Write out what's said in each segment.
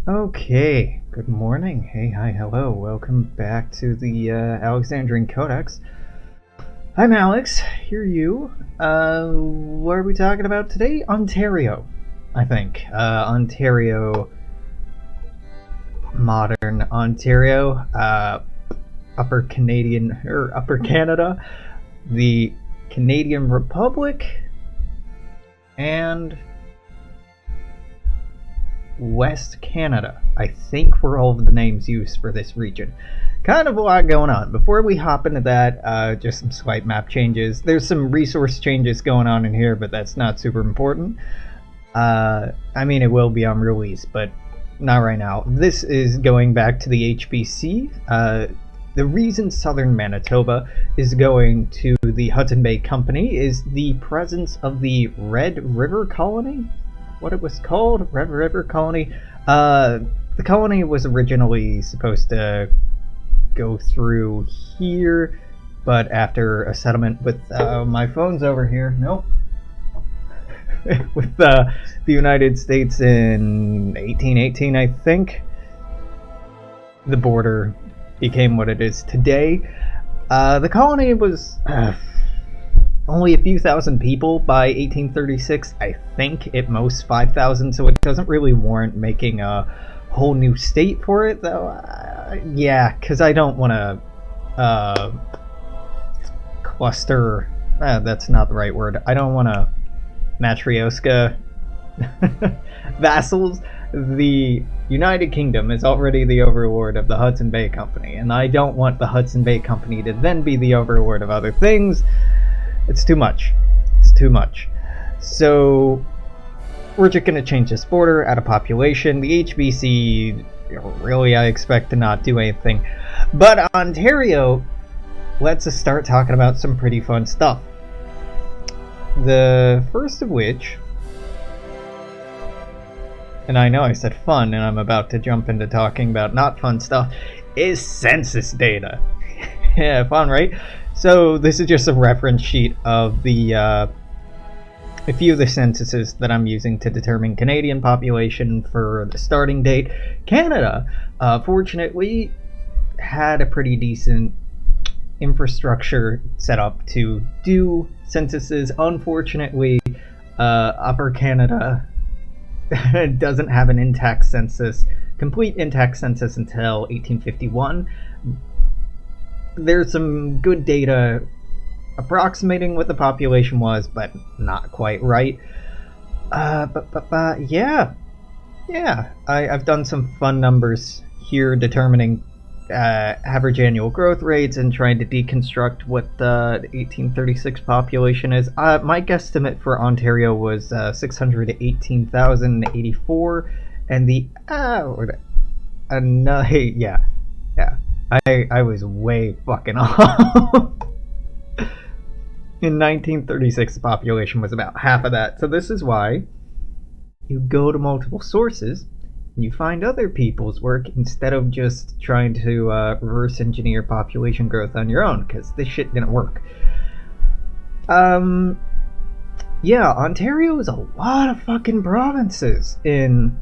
Okay, good morning. Hey, hi, hello. Welcome back to the Alexandrian Codex. I'm Alex. Here you. What are we talking about today? Ontario, I think. Ontario, modern Ontario, Upper Canadian or Upper Canada, the Canadian Republic, and West Canada. I think were all of the names used for this region. Kind of a lot going on. Before we hop into that, just some swipe map changes. There's some resource changes going on in here, but that's not super important. I mean, it will be on release, but not right now. This is going back to the HBC. The reason southern Manitoba is going to the Hudson Bay Company is the presence of the Red River Colony. What it was called, Red River Colony. The colony was originally supposed to go through here, but after a settlement with my phone's over here. Nope. With the United States in 1818, I think, the border became what it is today. The colony was only a few thousand people by 1836. I think at most 5,000, so it doesn't really warrant making a whole new state for it, though. Yeah, because I don't want to cluster. That's not the right word. I don't want to matryoshka vassals. The United Kingdom is already the overlord of the Hudson Bay Company, and I don't want the Hudson Bay Company to then be the overlord of other things. It's too much. It's too much. So we're just going to change this border, add a population. The HBC, really, I expect to not do anything. But Ontario lets us start talking about some pretty fun stuff. The first of which, and I know I said fun, and I'm about to jump into talking about not fun stuff, is census data. Yeah, fun, right? So this is just a reference sheet of the a few of the censuses that I'm using to determine Canadian population for the starting date. Canada, fortunately, had a pretty decent infrastructure set up to do censuses. Unfortunately, Upper Canada doesn't have an intact census, complete intact census until 1851. There's some good data approximating what the population was, but not quite right. Yeah. I've done some fun numbers here determining average annual growth rates and trying to deconstruct what the 1836 population is. My guesstimate for Ontario was 618,084, and the yeah. I was way fucking off. In 1936, the population was about half of that. So this is why you go to multiple sources and you find other people's work instead of just trying to reverse engineer population growth on your own, because this shit didn't work. Yeah, Ontario is a lot of fucking provinces in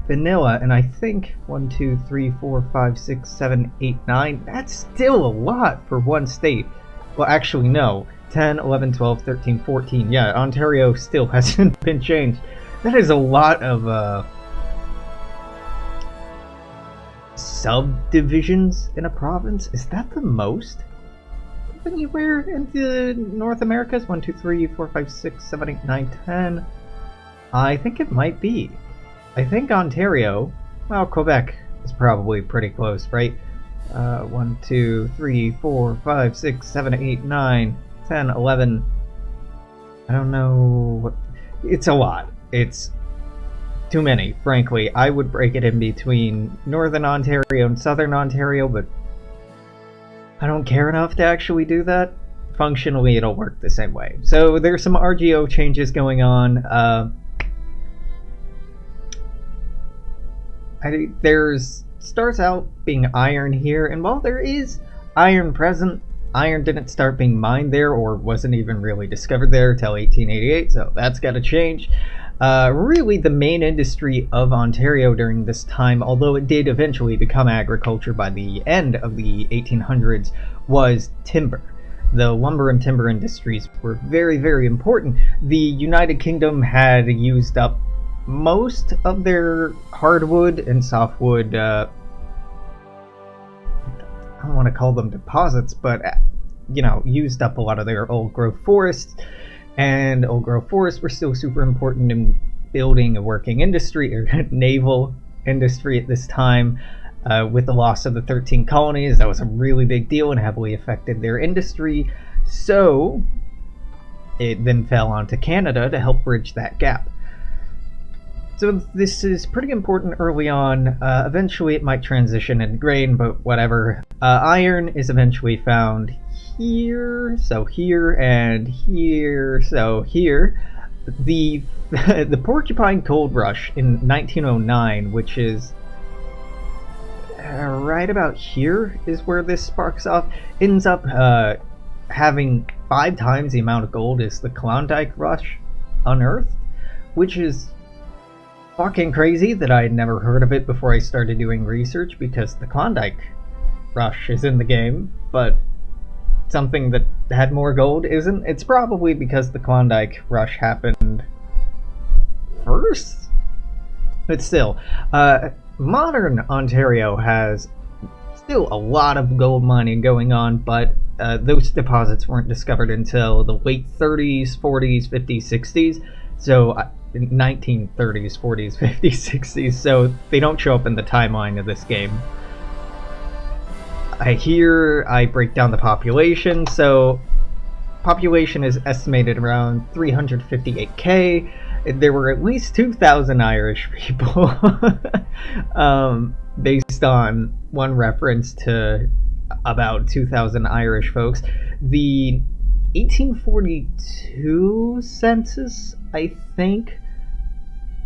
vanilla, and I think 1, 2, 3, 4, 5, 6, 7, 8, 9. That's still a lot for one state. Well, actually, no. 10, 11, 12, 13, 14. Yeah, Ontario still hasn't been changed. That is a lot of subdivisions in a province. Is that the most? Anywhere in the North Americas? 1, 2, 3, 4, 5, 6, 7, 8, 9, 10. I think it might be. I think Ontario, well, Quebec is probably pretty close, right? 1, 2, 3, 4, 5, 6, 7, 8, 9, 10, 11. I don't know what. It's a lot. It's too many, frankly. I would break it in between Northern Ontario and Southern Ontario, but I don't care enough to actually do that. Functionally, it'll work the same way. So there's some RGO changes going on. There's starts out being iron here, and while there is iron present, iron didn't start being mined there, or wasn't even really discovered there till 1888, so that's got to change. Really, the main industry of Ontario during this time, although it did eventually become agriculture by the end of the 1800s, was timber. The lumber and timber industries were very, very important. The United Kingdom had used up most of their hardwood and softwood, I don't want to call them deposits, but, used up a lot of their old growth forests. And old growth forests were still super important in building a working industry, or naval industry at this time. With the loss of the 13 colonies, that was a really big deal and heavily affected their industry. So it then fell onto Canada to help bridge that gap. So this is pretty important early on. Eventually it might transition into grain, but whatever. Iron is eventually found here, so here, and here, so here. The Porcupine Gold Rush in 1909, which is right about here, is where this sparks off, ends up having 5 times the amount of gold as the Klondike Rush unearthed, which is fucking crazy that I had never heard of it before I started doing research, because the Klondike Rush is in the game, but something that had more gold isn't. It's probably because the Klondike Rush happened first? But still, modern Ontario has still a lot of gold mining going on, but those deposits weren't discovered until the late 30s, 40s, 50s, 60s. So 1930s, 40s, 50s, 60s. So they don't show up in the timeline of this game. Here I break down the population. So population is estimated around 358k. There were at least 2,000 Irish people, based on one reference to about 2,000 Irish folks. The 1842 census, I think,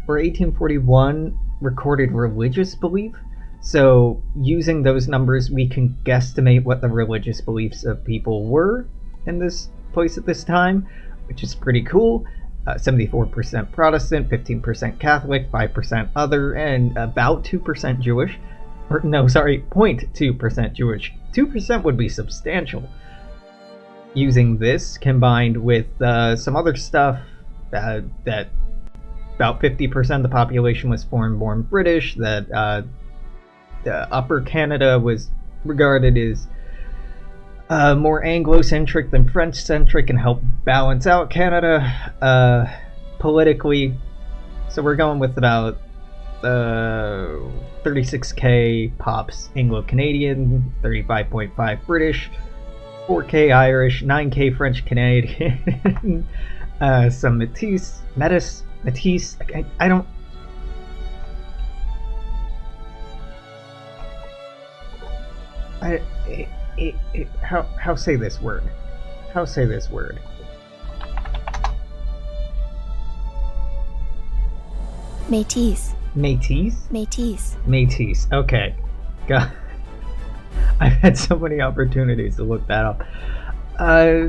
or 1841, recorded religious belief. So using those numbers, we can guesstimate what the religious beliefs of people were in this place at this time, which is pretty cool. 74% Protestant, 15% Catholic, 5% other, and about 2% Jewish. Or, no, sorry, 0.2% Jewish. 2% would be substantial. Using this combined with some other stuff, that about 50% of the population was foreign-born British, that Upper Canada was regarded as more Anglo-centric than French-centric and helped balance out Canada politically. So we're going with about 36k pops Anglo-Canadian, 35.5 British, 4k Irish, 9k French-Canadian, some Métis, I don't... How say this word? How say this word? Métis. Métis? Métis. Métis. Okay. God. I've had so many opportunities to look that up.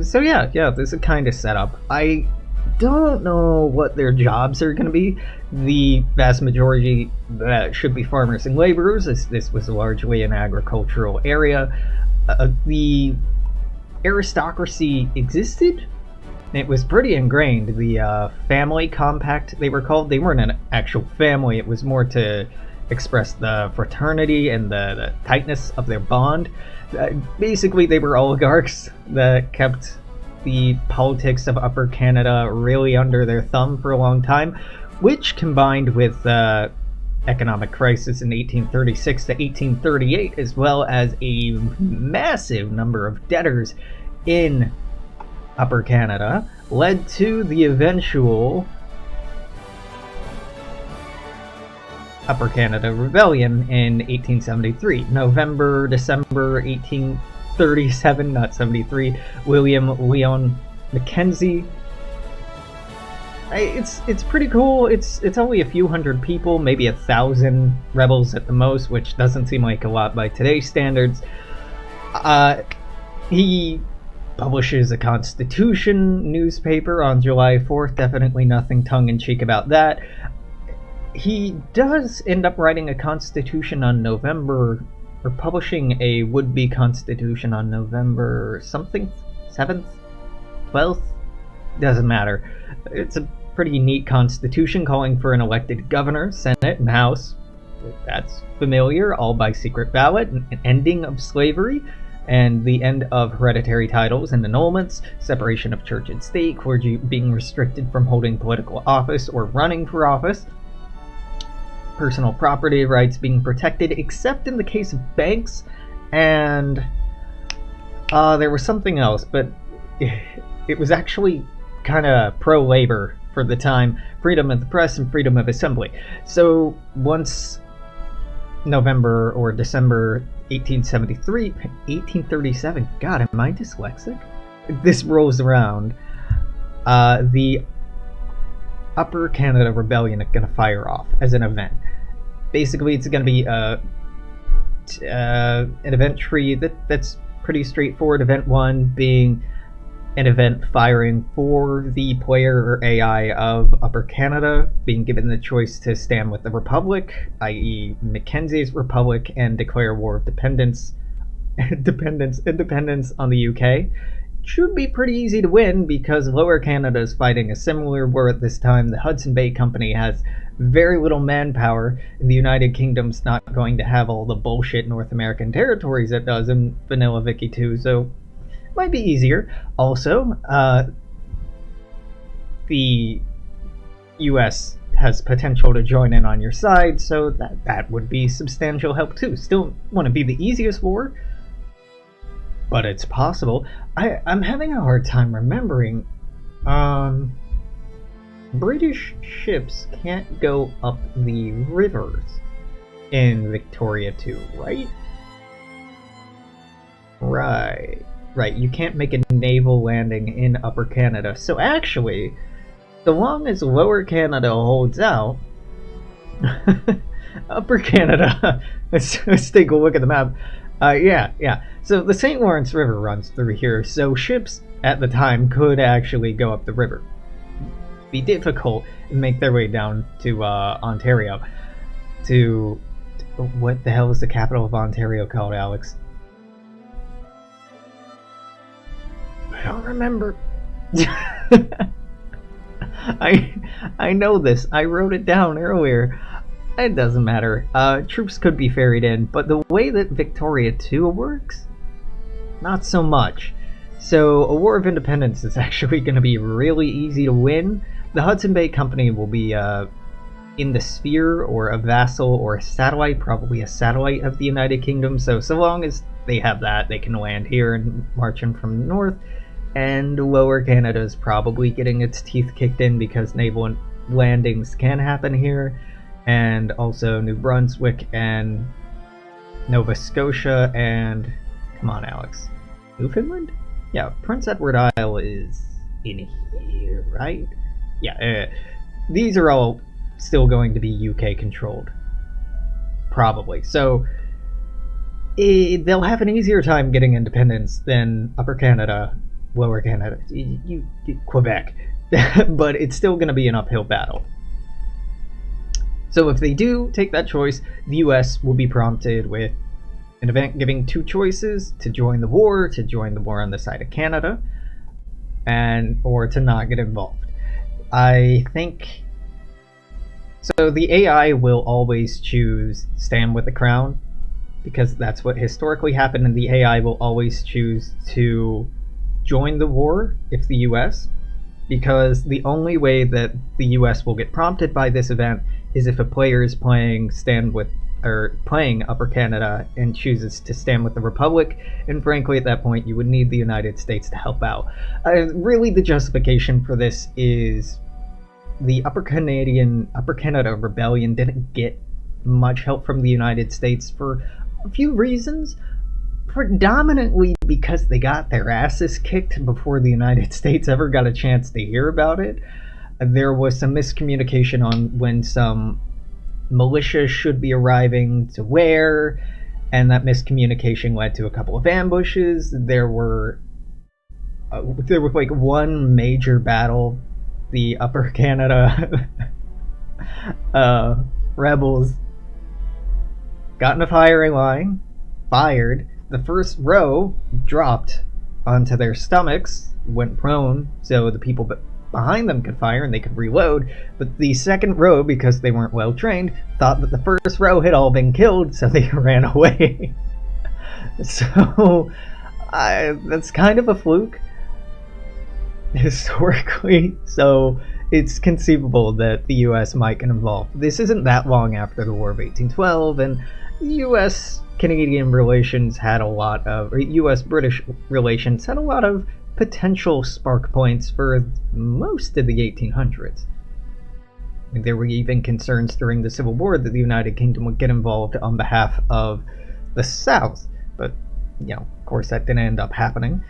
So yeah, this is kind of set up. I don't know what their jobs are going to be. The vast majority should be farmers and laborers. This was largely an agricultural area. The aristocracy existed. It was pretty ingrained. The family compact, they were called. They weren't an actual family. It was more to express the fraternity and the tightness of their bond. Basically, they were oligarchs that kept the politics of Upper Canada really under their thumb for a long time, which combined with economic crisis in 1836 to 1838, as well as a massive number of debtors in Upper Canada, led to the eventual Upper Canada Rebellion in 1873. November, December 1837, not 73, William Leon Mackenzie. It's pretty cool. It's only a few hundred people, maybe 1,000 rebels at the most, which doesn't seem like a lot by today's standards. He publishes a Constitution newspaper on July 4th. Definitely nothing tongue-in-cheek about that. He does end up writing a Constitution on November, or publishing a would-be Constitution on November something, 7th, 12th, doesn't matter. It's a pretty neat Constitution calling for an elected governor, Senate, and House. That's familiar, all by secret ballot, an ending of slavery, and the end of hereditary titles and annulments, separation of church and state, clergy being restricted from holding political office or running for office, personal property rights being protected, except in the case of banks, and there was something else, but it was actually kind of pro-labor for the time, freedom of the press and freedom of assembly. So once November or December 1837, God, am I dyslexic? This rolls around, the Upper Canada Rebellion is going to fire off as an event. Basically, it's going to be an event tree that's pretty straightforward. Event 1 being an event firing for the player or AI of Upper Canada, being given the choice to stand with the Republic, i.e. Mackenzie's Republic, and declare war of independence on the UK. Should be pretty easy to win because Lower Canada is fighting a similar war at this time. The Hudson Bay Company has very little manpower, and the United Kingdom's not going to have all the bullshit North American territories it does in Vanilla Vicky 2, so might be easier. Also, the US has potential to join in on your side, so that would be substantial help too. Still want to be the easiest war, but it's possible. I'm having a hard time remembering. British ships can't go up the rivers in Victoria 2, right? Right, you can't make a naval landing in Upper Canada. So actually, so long as Lower Canada holds out, Upper Canada, let's take a look at the map. Yeah. So the St. Lawrence River runs through here, so ships at the time could actually go up the river. Be difficult and make their way down to Ontario. To what the hell is the capital of Ontario called, Alex? I don't remember. I know this. I wrote it down earlier. It doesn't matter. Troops could be ferried in, but the way that Victoria 2 works, not so much. So a War of Independence is actually going to be really easy to win. The Hudson Bay Company will be in the sphere, or a vassal, or a satellite, probably a satellite of the United Kingdom. So long as they have that, they can land here and march in from the north. And Lower Canada is probably getting its teeth kicked in because naval landings can happen here. And also New Brunswick and Nova Scotia and... Come on, Alex. Newfoundland? Yeah, Prince Edward Isle is in here, right? Yeah, these are all still going to be UK controlled. Probably. So they'll have an easier time getting independence than Upper Canada, Lower Canada, Quebec. But it's still going to be an uphill battle. So if they do take that choice, the US will be prompted with an event giving two choices: to join the war on the side of Canada, or to not get involved. I think so. The AI will always choose stand with the crown, because that's what historically happened, and the AI will always choose to join the war if the US, because the only way that the US will get prompted by this event is if a player is playing Upper Canada and chooses to stand with the Republic, and frankly at that point you would need the United States to help out. Really the justification for this is the Upper Canada Rebellion didn't get much help from the United States for a few reasons, predominantly because they got their asses kicked before the United States ever got a chance to hear about it. There was some miscommunication on when some militia should be arriving to where, and that miscommunication led to a couple of ambushes. There were there was like one major battle. The Upper Canada rebels got in a firing line, fired. The first row dropped onto their stomachs, went prone, so the people behind them could fire and they could reload. But the second row, because they weren't well trained, thought that the first row had all been killed, so they ran away. So that's kind of a fluke historically, so it's conceivable that the US might get involved. This isn't that long after the War of 1812, and US-Canadian relations had a lot of, or US-British relations had a lot of potential spark points for most of the 1800s. There were even concerns during the Civil War that the United Kingdom would get involved on behalf of the South, but, of course that didn't end up happening.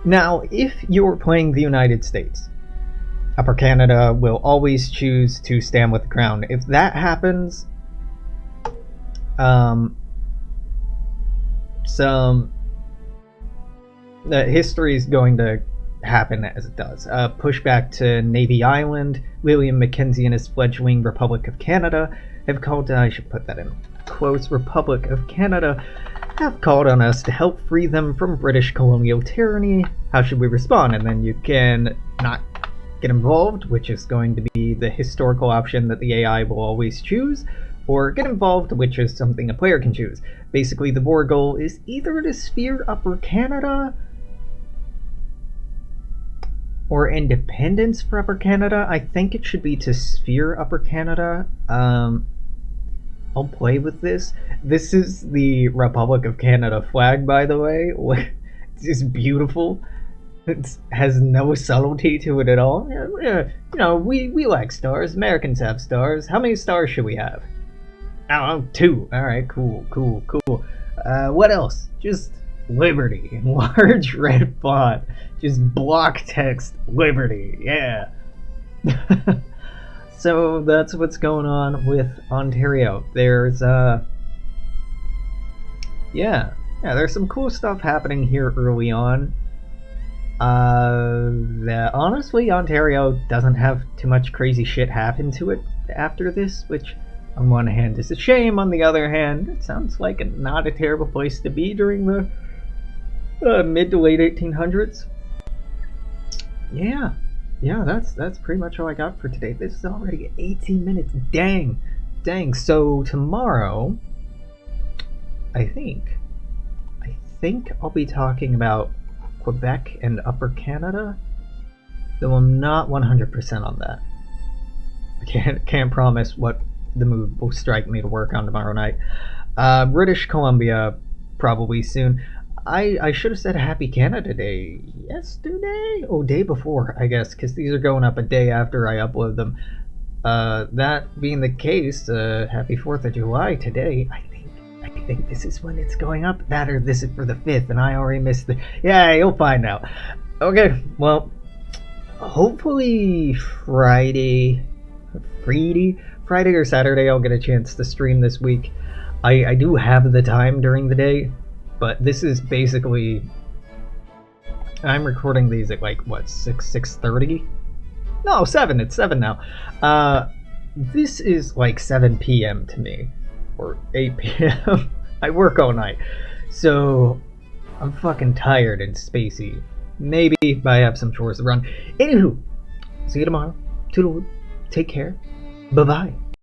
Now, if you're playing the United States, Upper Canada will always choose to stand with the Crown. If that happens, history is going to happen as it does. Pushback to Navy Island, William Mackenzie and his fledgling Republic of Canada have called, I should put that in quotes, Republic of Canada, have called on us to help free them from British colonial tyranny. How should we respond? And then you can not get involved, which is going to be the historical option that the AI will always choose, or get involved, which is something a player can choose. Basically, the war goal is either to sphere Upper Canada or independence for Upper Canada. I think it should be to sphere Upper Canada. I'll play with this. This is the Republic of Canada flag, by the way. It's just beautiful. It has no subtlety to it at all. We like stars. Americans have stars. How many stars should we have? Oh, 2. Alright, cool. What else? Just Liberty in large red font. Just block text, Liberty. Yeah. So that's what's going on with Ontario. There's there's some cool stuff happening here early on. Honestly, Ontario doesn't have too much crazy shit happen to it after this, which on one hand is a shame. On the other hand, it sounds like not a terrible place to be during the mid to late 1800s. Yeah, that's pretty much all I got for today. This is already 18 minutes. Dang. So tomorrow, I think I'll be talking about Quebec and Upper Canada, though I'm not 100% on that. I can't promise what the mood will strike me to work on tomorrow night. British Columbia probably soon. I should have said Happy Canada Day yesterday? Oh, day before, I guess, because these are going up a day after I upload them. That being the case, Happy 4th of July today. I think this is when it's going up. That or this is for the 5th, and I already missed the... Yeah, you'll find out. Okay, well, hopefully Friday or Saturday I'll get a chance to stream this week. I do have the time during the day, but this is basically... I'm recording these at 6:30? No, 7. It's 7 now. This is 7 p.m. to me. Or 8 p.m. I work all night. So, I'm fucking tired and spacey. Maybe I have some chores to run. Anywho, see you tomorrow. Toodaloo. Take care. Bye-bye.